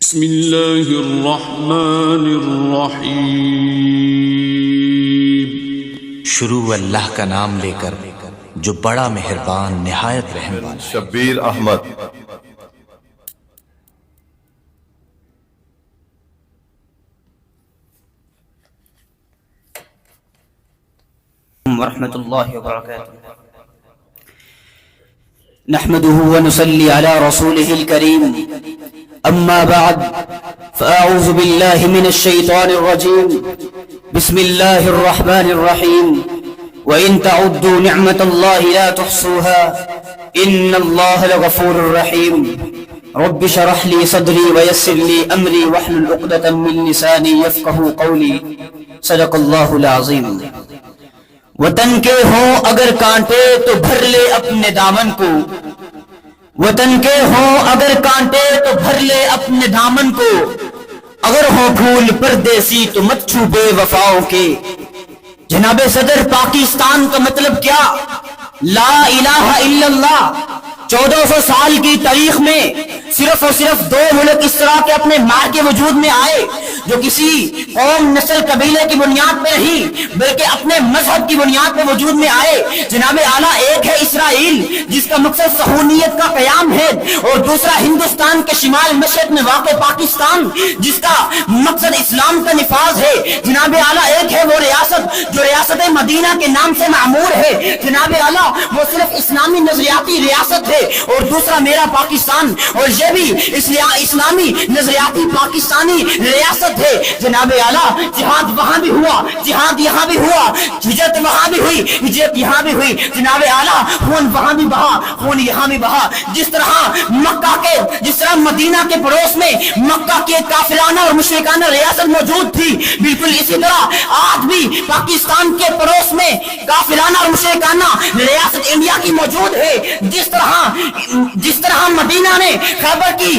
بسم اللہ الرحمن الرحیم۔ شروع اللہ کا نام لے کر جو بڑا مہربان نہایت رحم والا۔ شبیر احمد۔ ورحمۃ اللہ وبرکاتہ۔ نحمده ونصلي على رسوله الكريم، اما بعد فاعوذ بالله من الشيطان الرجيم، بسم الله الرحمن الرحيم، وان تعدوا نعمة الله لا تحصوها ان الله لغفور رحيم، رب اشرح لي صدري ويسر لي امري واحلل عقدة من لساني يفقهوا قولي، صدق الله العظيم۔ وطن کے ہوں اگر کانٹے تو بھر لے اپنے دامن کو، وطن کے ہوں اگر کانٹے تو بھر لے اپنے دامن کو، اگر ہوں پھول پردیسی تو مت چھو بے وفاؤں کے۔ جناب صدر، پاکستان کا مطلب کیا؟ لا الہ الا اللہ۔ 1400 سال کی تاریخ میں صرف اور صرف دو ملک اس طرح کے اپنے مار کے وجود میں آئے جو کسی قوم نسل قبیلے کی بنیاد پہ نہیں بلکہ اپنے مذہب کی بنیاد پہ وجود میں آئے۔ جناب اعلیٰ، ایک ہے اسرائیل جس کا مقصد صہیونیت کا قیام ہے، اور دوسرا ہندوستان کے شمال مشرق میں واقع پاکستان جس کا مقصد اسلام کا نفاذ ہے۔ جناب اعلیٰ، ایک ہے وہ ریاست جو ریاست مدینہ کے نام سے معمور ہے۔ جناب اعلیٰ، وہ صرف اسلامی نظریاتی ریاست ہے، اور دوسرا میرا پاکستان، اور یہ بھی اسلامی نظریاتی پاکستانی ریاست ہے۔ جناب اعلیٰ، جہاد وہاں بھی ہوا، جہاد یہاں بھی ہوا، ہجرت وہاں بھی ہوئی، ہجرت یہاں بھی ہوئی۔ جناب اعلیٰ، خون وہاں بھی بہا، خون یہاں بھی بہا۔ جس طرح مدینہ کے پڑوس میں مکہ کی ایک کافرانہ اور مشرکانہ ریاست موجود تھی، بالکل اسی طرح آج بھی پاکستان کے پڑوس میں کافرانہ اور مشرکانہ ریاست انڈیا کی موجود ہے۔ جس طرح مدینہ نے خیبر کی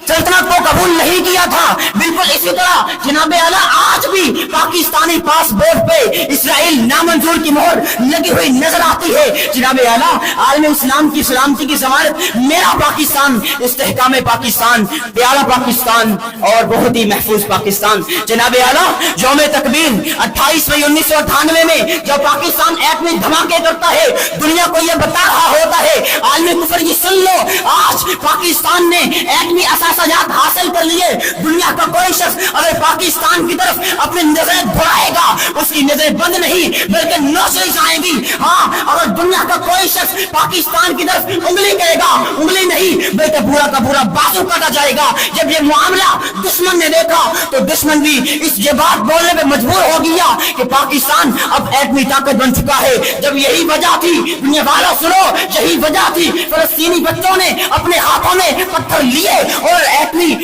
سلطنت کو قبول نہیں کیا تھا، بالکل اسی طرح جناب اعلیٰ آج بھی پاکستانی پاسپورٹ پہ اسرائیل نامنظور کی مہر لگی ہوئی نظر آتی ہے۔ جناب اعلیٰ، عالم اسلام کی سلامتی کی ضمانت میرا پاکستان، استحکام پاکستان، پیارا پاکستان اور بہت ہی محفوظ پاکستان۔ جناب اعلیٰ، یوم تکبیر 28 مئی 1998 میں جب پاکستان ایٹمی دھماکے کرتا ہے، دنیا کو یہ بتا رہا ہوتا ہے، عالم کفر یہ سن لو، آج پاکستان نے ایٹمی اثاثات حاصل کر لیے۔ دنیا کا کوئی شخص اگر پاکستان کی طرف اپنی نظریں دھڑائے گا، اس کی نظریں بند نہیں بلکہ نوچی جائیں گی۔ ہاں، اگر دنیا کا کوئی شخص پاکستان کی طرف انگلی کرے گا، انگلی نہیں بلکہ پورا کا پورا بازو کاٹا جائے گا۔ جب یہ معاملہ دشمن نے دیکھا تو دشمن بھی یہ بات بولنے پہ مجبور ہو گیا کہ پاکستان اب ایٹمی طاقت بن چکا ہے۔ جب یہی وجہ تھی، دنیا والوں سنو، یہی وجہ تھی فلسطینی بچوں نے اپنے ہاتھوں میں پتھر لیے اور ایٹمی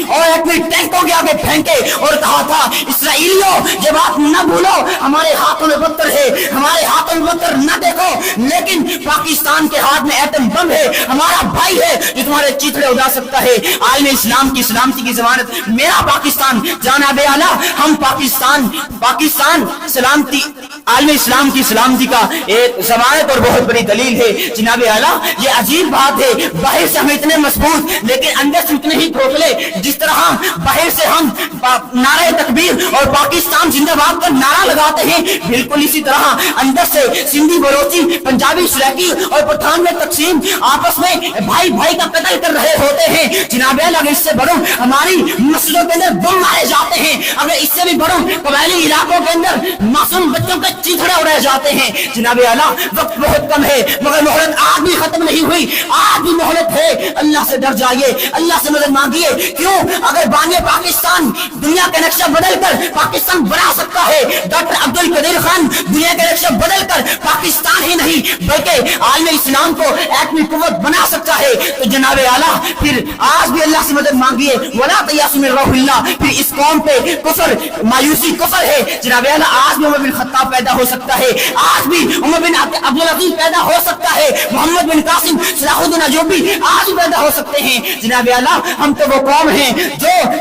ٹینکوں کے آگے پھینکے اور کہا تھا، اسرائیلیوں یہ بات نہ بھولو، ہمارے ہاتھوں میں پتھر ہے، ہمارے ہاتھوں میں پتھر نہ دیکھو، لیکن پاکستان کے ہاتھ میں ایٹم بم ہے، ہمارا بھائی ہے جو تمہارے چیتڑے اڑا سکتا ہے۔ عالم اسلام کی سلامتی کی ضمانت میرا پاکستان۔ جناب اعلیٰ، ہم پاکستان سلامتی، عالم اسلام کی سلامتی کا ایک ضمانت اور بہت بڑی دلیل ہے۔ جناب اعلیٰ، یہ عجیب بات ہے، باہر سے ہم اتنے مضبوط لیکن اندر سے اتنے ہی کھوکھلے۔ جس طرح باہر سے ہم نعرہ تکبیر اور پاکستان زندہ باد کا نعرہ لگاتے ہیں، بالکل اسی طرح اندر سے سندھی، بلوچی، پنجابی، سریکی اور پٹھان میں تقسیم آپس میں بھائی بھائی کا قتل کر رہے ہوتے ہیں۔ جناب اعلیٰ، اگر اس سے بڑوں ہماری مسجدوں کے اندر بم مارے جاتے ہیں، اگر اس سے بھی بڑوں قبائلی علاقوں کے اندر معصوم بچوں کے چیتڑے اڑائے جاتے ہیں۔ جناب اعلیٰ، وقت بہت کم ہے مگر مہلت آج بھی ختم نہیں ہوئی، آج بھی مہلت ہے۔ اللہ سے ڈر جائیے، اللہ سے مدد مانگیے۔ کیوں؟ اگر بانی پاکستان دنیا کا نقشہ بدل کر پاکستان بنا سکتا ہے، ڈاکٹر عبد القدیر خان دنیا کا نقشہ بدل کر پاکستان ہی نہیں بلکہ عالم اسلام کو ایٹمی قوت بنا سکتا ہے، تو جناب اعلیٰ پھر آج بھی اللہ سے مدد مانگیے۔ ولا تیأسوا من روح اللہ، پھر اس قوم پہ کفر، مایوسی کفر ہے۔ جناب اعلیٰ، آج بھی عمر بن خطاب پیدا ہو سکتا ہے، آج بھی عمر بن عبدالعزیز پیدا ہو سکتا ہے، محمد بن قاسم، صلاح الدین ایوبی آج بھی پیدا ہو سکتے ہیں۔ جناب اعلیٰ، ہم تو وہ قوم ہیں جو